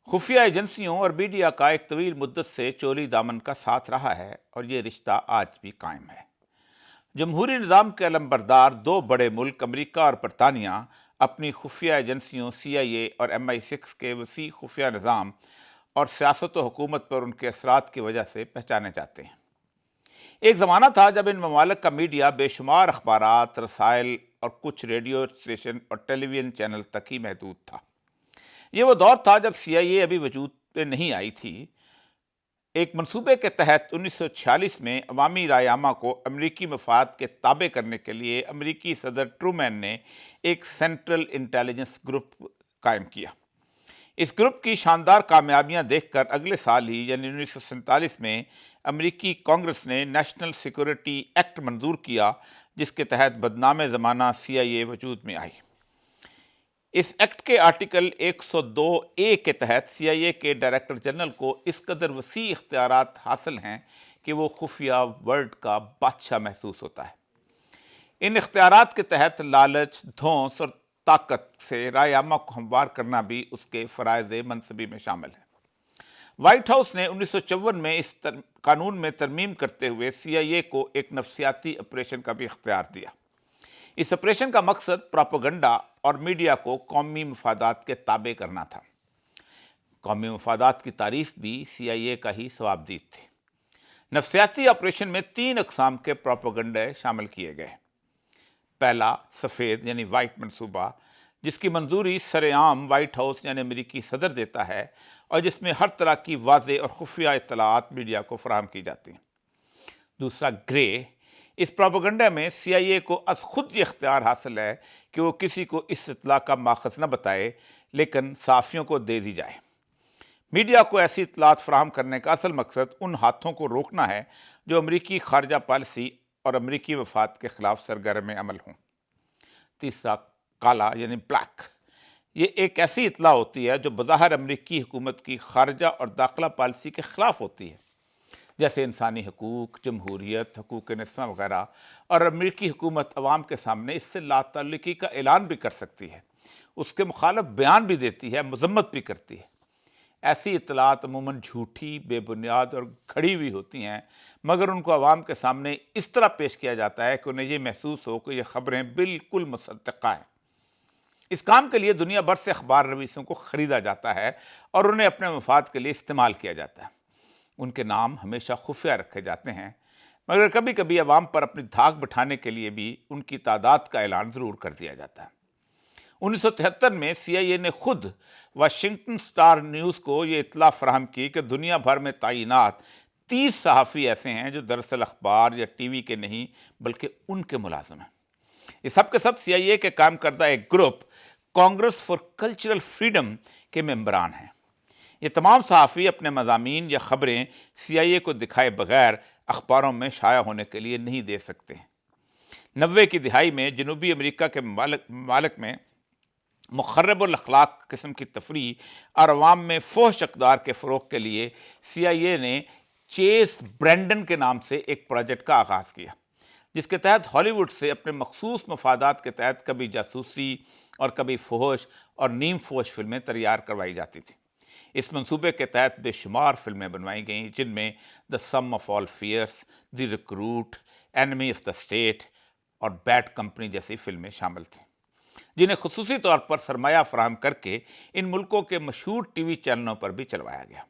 خفیہ ایجنسیوں اور میڈیا کا ایک طویل مدت سے چولی دامن کا ساتھ رہا ہے اور یہ رشتہ آج بھی قائم ہے۔ جمہوری نظام کے علمبردار دو بڑے ملک امریکہ اور برطانیہ اپنی خفیہ ایجنسیوں CIA اور MI6 کے وسیع خفیہ نظام اور سیاست و حکومت پر ان کے اثرات کی وجہ سے پہچانے جاتے ہیں۔ ایک زمانہ تھا جب ان ممالک کا میڈیا بے شمار اخبارات، رسائل اور کچھ ریڈیو اسٹیشن اور ٹیلی ویژن چینل تک ہی محدود تھا۔ یہ وہ دور تھا جب CIA ابھی وجود میں نہیں آئی تھی۔ ایک منصوبے کے تحت 1946 میں عوامی رائے عامہ کو امریکی مفاد کے تابع کرنے کے لیے امریکی صدر ٹرومین نے ایک سینٹرل انٹیلیجنس گروپ قائم کیا۔ اس گروپ کی شاندار کامیابیاں دیکھ کر اگلے سال ہی یعنی 1947 میں امریکی کانگریس نے نیشنل سیکورٹی ایکٹ منظور کیا، جس کے تحت بدنام زمانہ CIA وجود میں آئی۔ اس ایکٹ کے آرٹیکل 102A کے تحت CIA کے ڈائریکٹر جنرل کو اس قدر وسیع اختیارات حاصل ہیں کہ وہ خفیہ ورلڈ کا بادشاہ محسوس ہوتا ہے۔ ان اختیارات کے تحت لالچ، دھونس اور طاقت سے رائے عامہ کو ہموار کرنا بھی اس کے فرائض منصبی میں شامل ہے۔ وائٹ ہاؤس نے 1954 میں اس قانون میں ترمیم کرتے ہوئے CIA کو ایک نفسیاتی آپریشن کا بھی اختیار دیا۔ اس آپریشن کا مقصد پراپیگنڈا اور میڈیا کو قومی مفادات کے تابع کرنا تھا۔ قومی مفادات کی تعریف بھی CIA کا ہی ثوابدید تھی۔ نفسیاتی آپریشن میں 3 اقسام کے پراپیگنڈے شامل کیے گئے۔ پہلا سفید یعنی وائٹ منصوبہ، جس کی منظوری سر عام وائٹ ہاؤس یعنی امریکی صدر دیتا ہے اور جس میں ہر طرح کی واضح اور خفیہ اطلاعات میڈیا کو فراہم کی جاتی ہیں۔ دوسرا گرے، اس پروپیگنڈا میں CIA کو از خود یہ اختیار حاصل ہے کہ وہ کسی کو اس اطلاع کا ماخذ نہ بتائے، لیکن صحافیوں کو دے دی جائے۔ میڈیا کو ایسی اطلاعات فراہم کرنے کا اصل مقصد ان ہاتھوں کو روکنا ہے جو امریکی خارجہ پالیسی اور امریکی مفاد کے خلاف سرگرم عمل ہوں۔ تیسرا کالا یعنی بلیک، یہ ایک ایسی اطلاع ہوتی ہے جو بظاہر امریکی حکومت کی خارجہ اور داخلہ پالیسی کے خلاف ہوتی ہے، جیسے انسانی حقوق، جمہوریت، حقوق نسواں وغیرہ، اور امریکی حکومت عوام کے سامنے اس سے لا تعلقی کا اعلان بھی کر سکتی ہے، اس کے مخالف بیان بھی دیتی ہے، مذمت بھی کرتی ہے۔ ایسی اطلاعات عموماً جھوٹی، بے بنیاد اور گھڑی ہوئی ہوتی ہیں، مگر ان کو عوام کے سامنے اس طرح پیش کیا جاتا ہے کہ انہیں یہ محسوس ہو کہ یہ خبریں بالکل مصدقہ ہیں۔ اس کام کے لیے دنیا بھر سے اخبار نویسوں کو خریدا جاتا ہے اور انہیں اپنے مفاد کے لیے استعمال کیا جاتا ہے۔ ان کے نام ہمیشہ خفیہ رکھے جاتے ہیں، مگر کبھی کبھی عوام پر اپنی دھاک بٹھانے کے لیے بھی ان کی تعداد کا اعلان ضرور کر دیا جاتا ہے۔ 1973 میں CIA نے خود واشنگٹن اسٹار نیوز کو یہ اطلاع فراہم کی کہ دنیا بھر میں تعینات 30 صحافی ایسے ہیں جو دراصل اخبار یا TV کے نہیں بلکہ ان کے ملازم ہیں۔ یہ سب کے سب CIA کے قائم کردہ ایک group Congress for cultural freedom کے ممبران ہیں۔ یہ تمام صحافی اپنے مضامین یا خبریں CIA کو دکھائے بغیر اخباروں میں شائع ہونے کے لیے نہیں دے سکتے ہیں۔ 90 کی دہائی میں جنوبی امریکہ کے ممالک میں مخرب الاخلاق قسم کی تفریح اور عوام میں فحش اقدار کے فروغ کے لیے CIA نے چیس برینڈن کے نام سے ایک پروجیکٹ کا آغاز کیا، جس کے تحت ہالی ووڈ سے اپنے مخصوص مفادات کے تحت کبھی جاسوسی اور کبھی فحش اور نیم فحش فلمیں تیار کروائی جاتی تھیں۔ اس منصوبے کے تحت بے شمار فلمیں بنوائی گئیں، جن میں the sum of all fears, the recruit, enemy of the state اور بیڈ کمپنی جیسی فلمیں شامل تھیں، جنہیں خصوصی طور پر سرمایہ فراہم کر کے ان ملکوں کے مشہور TV چینلوں پر بھی چلوایا گیا،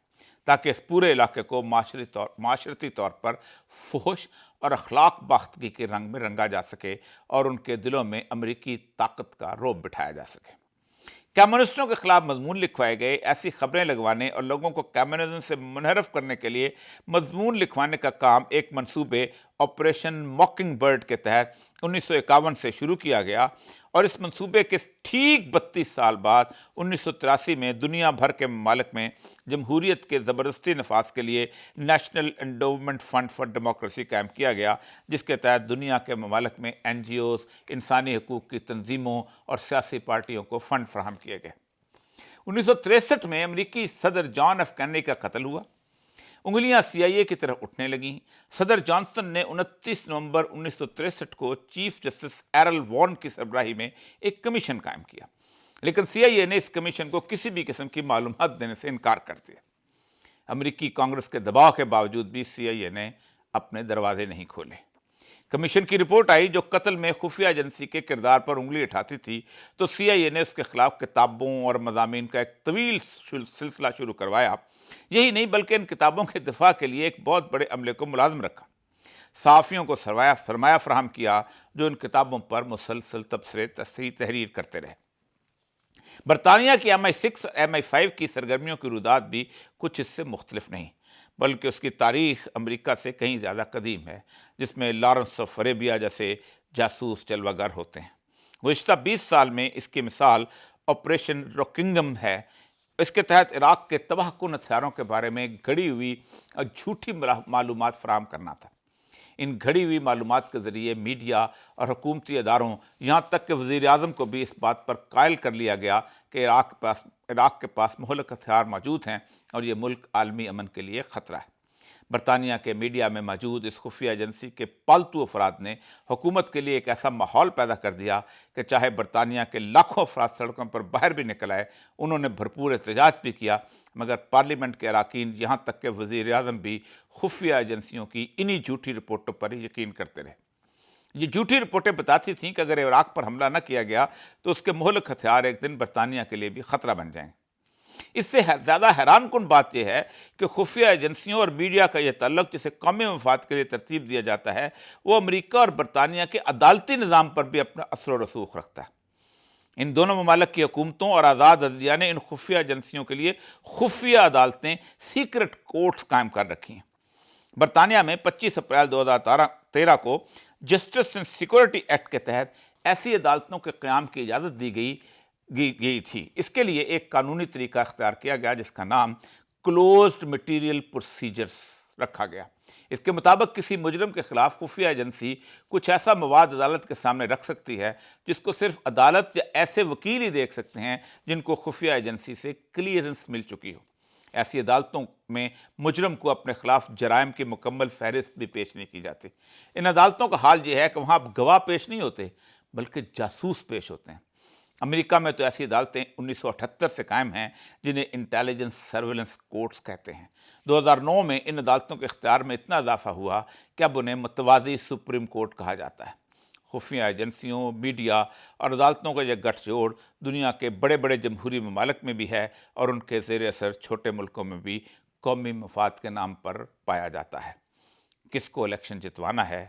تاکہ اس پورے علاقے کو معاشرتی طور پر فحش اور اخلاق باختگی کے رنگ میں رنگا جا سکے اور ان کے دلوں میں امریکی طاقت کا رعب بٹھایا جا سکے۔ کمیونسٹوں کے خلاف مضمون لکھوائے گئے، ایسی خبریں لگوانے اور لوگوں کو کمیونزم سے منحرف کرنے کے لیے مضمون لکھوانے کا کام ایک منصوبے آپریشن موکنگ برڈ کے تحت 1951 سے شروع کیا گیا، اور اس منصوبے کے ٹھیک 32 سال بعد 1983 میں دنیا بھر کے ممالک میں جمہوریت کے زبردستی نفاذ کے لیے national endowment fund for democracy قائم کیا گیا، جس کے تحت دنیا کے ممالک میں NGOs، انسانی حقوق کی تنظیموں اور سیاسی پارٹیوں کو فنڈ فراہم کیے گئے۔ 1963 میں امریکی صدر جان ایف کینیڈی کا قتل ہوا۔ انگلیاں CIA کی طرف اٹھنے لگیں۔ صدر جانسن نے 29 نومبر 1963 کو چیف جسٹس ایرل وارن کی سربراہی میں ایک کمیشن قائم کیا۔ لیکن CIA نے اس کمیشن کو کسی بھی قسم کی معلومات دینے سے انکار کر دیا۔ امریکی کانگریس کے دباؤ کے باوجود بھی CIA نے اپنے دروازے نہیں کھولے۔ کمیشن کی رپورٹ آئی جو قتل میں خفیہ ایجنسی کے کردار پر انگلی اٹھاتی تھی، تو CIA نے اس کے خلاف کتابوں اور مضامین کا ایک طویل سلسلہ شروع کروایا۔ یہی نہیں بلکہ ان کتابوں کے دفاع کے لیے ایک بہت بڑے عملے کو ملازم رکھا، صحافیوں کو سرمایہ فراہم کیا جو ان کتابوں پر مسلسل تبصرے تحریر کرتے رہے۔ برطانیہ کی MI6 اور MI5 کی سرگرمیوں کی رویداد بھی کچھ اس سے مختلف نہیں، بلکہ اس کی تاریخ امریکہ سے کہیں زیادہ قدیم ہے، جس میں لارنس آف اریبیا جیسے جاسوس جلوہ گر ہوتے ہیں۔ گزشتہ 20 سال میں اس کی مثال آپریشن روکنگم ہے۔ اس کے تحت عراق کے تباہ کن ہتھیاروں کے بارے میں گھڑی ہوئی اور جھوٹی معلومات فراہم کرنا تھا۔ ان گھڑی ہوئی معلومات کے ذریعے میڈیا اور حکومتی اداروں، یہاں تک کہ وزیر اعظم کو بھی اس بات پر قائل کر لیا گیا کہ عراق کے پاس مہلک ہتھیار موجود ہیں اور یہ ملک عالمی امن کے لیے خطرہ ہے۔ برطانیہ کے میڈیا میں موجود اس خفیہ ایجنسی کے پالتو افراد نے حکومت کے لیے ایک ایسا ماحول پیدا کر دیا کہ چاہے برطانیہ کے لاکھوں افراد سڑکوں پر باہر بھی نکل آئے، انہوں نے بھرپور احتجاج بھی کیا، مگر پارلیمنٹ کے اراکین یہاں تک کہ وزیر اعظم بھی خفیہ ایجنسیوں کی انہی جھوٹی رپورٹوں پر ہی یقین کرتے رہے۔ یہ جھوٹی رپورٹیں بتاتی تھیں کہ اگر عراق پر حملہ نہ کیا گیا تو اس کے مہلک ہتھیار ایک دن برطانیہ کے لیے بھی خطرہ بن جائیں۔ اس سے زیادہ حیران کن بات یہ ہے کہ خفیہ ایجنسیوں اور میڈیا کا یہ تعلق جسے قومی مفاد کے لیے ترتیب دیا جاتا ہے، وہ امریکہ اور برطانیہ کے عدالتی نظام پر بھی اپنا اثر و رسوخ رکھتا ہے۔ ان دونوں ممالک کی حکومتوں اور آزاد عدلیہ نے ان خفیہ ایجنسیوں کے لیے خفیہ عدالتیں، سیکرٹ کورٹس قائم کر رکھی ہیں۔ برطانیہ میں 25 اپریل 2013 کو جسٹس اینڈ سیکورٹی ایکٹ کے تحت ایسی عدالتوں کے قیام کی اجازت دی گئی تھی۔ اس کے لیے ایک قانونی طریقہ اختیار کیا گیا جس کا نام کلوزڈ مٹیریل پروسیجرز رکھا گیا۔ اس کے مطابق کسی مجرم کے خلاف خفیہ ایجنسی کچھ ایسا مواد عدالت کے سامنے رکھ سکتی ہے جس کو صرف عدالت یا ایسے وکیل ہی دیکھ سکتے ہیں جن کو خفیہ ایجنسی سے کلیئرنس مل چکی ہو۔ ایسی عدالتوں میں مجرم کو اپنے خلاف جرائم کی مکمل فہرست بھی پیش نہیں کی جاتی۔ ان عدالتوں کا حال یہ ہے کہ وہاں گواہ پیش نہیں ہوتے بلکہ جاسوس پیش ہوتے ہیں۔ امریکہ میں تو ایسی عدالتیں 1978 سے قائم ہیں جنہیں انٹیلیجنس سرویلنس کورٹس کہتے ہیں۔ 2009 میں ان عدالتوں کے اختیار میں اتنا اضافہ ہوا کہ اب انہیں متوازی سپریم کورٹ کہا جاتا ہے۔ خفیہ ایجنسیوں، میڈیا اور عدالتوں کا یہ گٹھ جوڑ دنیا کے بڑے بڑے جمہوری ممالک میں بھی ہے اور ان کے زیر اثر چھوٹے ملکوں میں بھی قومی مفاد کے نام پر پایا جاتا ہے۔ کس کو الیکشن جتوانا ہے،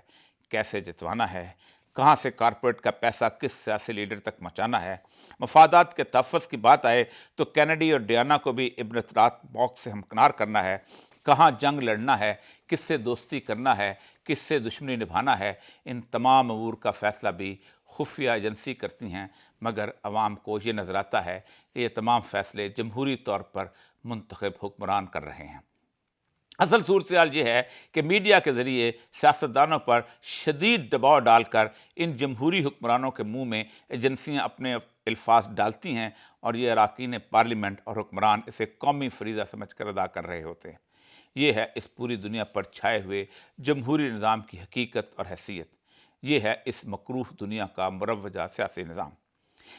کیسے جتوانا ہے، کہاں سے کارپوریٹ کا پیسہ کس سیاسی لیڈر تک پہنچانا ہے، مفادات کے تحفظ کی بات آئے تو کینیڈی اور ڈیانا کو بھی عبرت رات موقع سے ہمکنار کرنا ہے، کہاں جنگ لڑنا ہے، کس سے دوستی کرنا ہے، کس سے دشمنی نبھانا ہے، ان تمام امور کا فیصلہ بھی خفیہ ایجنسی کرتی ہیں، مگر عوام کو یہ نظر آتا ہے کہ یہ تمام فیصلے جمہوری طور پر منتخب حکمران کر رہے ہیں۔ اصل صورتحال یہ ہے کہ میڈیا کے ذریعے سیاستدانوں پر شدید دباؤ ڈال کر ان جمہوری حکمرانوں کے منہ میں ایجنسیاں اپنے الفاظ ڈالتی ہیں اور یہ اراکین پارلیمنٹ اور حکمران اسے قومی فریضہ سمجھ کر ادا کر رہے ہوتے ہیں۔ یہ ہے اس پوری دنیا پر چھائے ہوئے جمہوری نظام کی حقیقت اور حیثیت۔ یہ ہے اس مکروہ دنیا کا مروجہ سیاسی نظام۔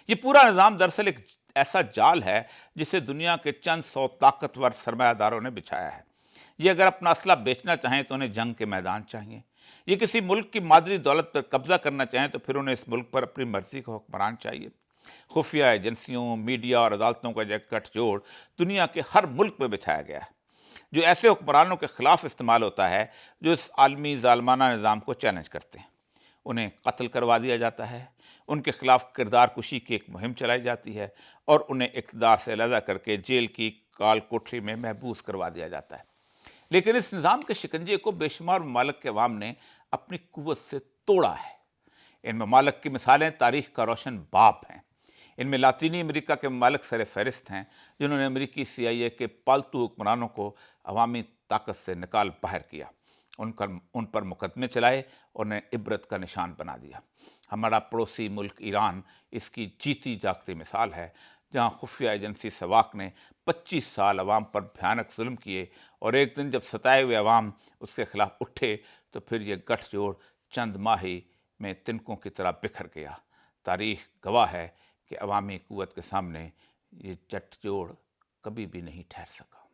یہ پورا نظام دراصل ایک ایسا جال ہے جسے دنیا کے چند سو طاقتور سرمایہ داروں نے بچھایا ہے۔ یہ اگر اپنا اسلحہ بیچنا چاہیں تو انہیں جنگ کے میدان چاہیے۔ یہ کسی ملک کی مادری دولت پر قبضہ کرنا چاہیں تو پھر انہیں اس ملک پر اپنی مرضی کا حکمران چاہیے۔ خفیہ ایجنسیوں، میڈیا اور عدالتوں کا یہ گٹھ جوڑ دنیا کے ہر ملک میں بچھایا گیا ہے، جو ایسے حکمرانوں کے خلاف استعمال ہوتا ہے جو اس عالمی ظالمانہ نظام کو چیلنج کرتے ہیں۔ انہیں قتل کروا دیا جاتا ہے، ان کے خلاف کردار کشی کی ایک مہم چلائی جاتی ہے اور انہیں اقتدار سے علیحدہ کر کے جیل کی کال کوٹری میں محبوس کروا دیا جاتا ہے۔ لیکن اس نظام کے شکنجے کو بے شمار ممالک کے عوام نے اپنی قوت سے توڑا ہے۔ ان ممالک کی مثالیں تاریخ کا روشن باب ہیں۔ ان میں لاطینی امریکہ کے ممالک سر فہرست ہیں جنہوں نے امریکی CIA کے پالتو حکمرانوں کو عوامی طاقت سے نکال باہر کیا، ان پر مقدمے چلائے اور انہیں عبرت کا نشان بنا دیا۔ ہمارا پڑوسی ملک ایران اس کی جیتی جاگتی مثال ہے، جہاں خفیہ ایجنسی سواق نے 25 سال عوام پر بھیانک ظلم کیے اور ایک دن جب ستائے ہوئے عوام اس کے خلاف اٹھے تو پھر یہ گٹھ جوڑ چند ماہ ہی میں تنکوں کی طرح بکھر گیا۔ تاریخ گواہ ہے کہ عوامی قوت کے سامنے یہ جٹ جوڑ کبھی بھی نہیں ٹھہر سکا۔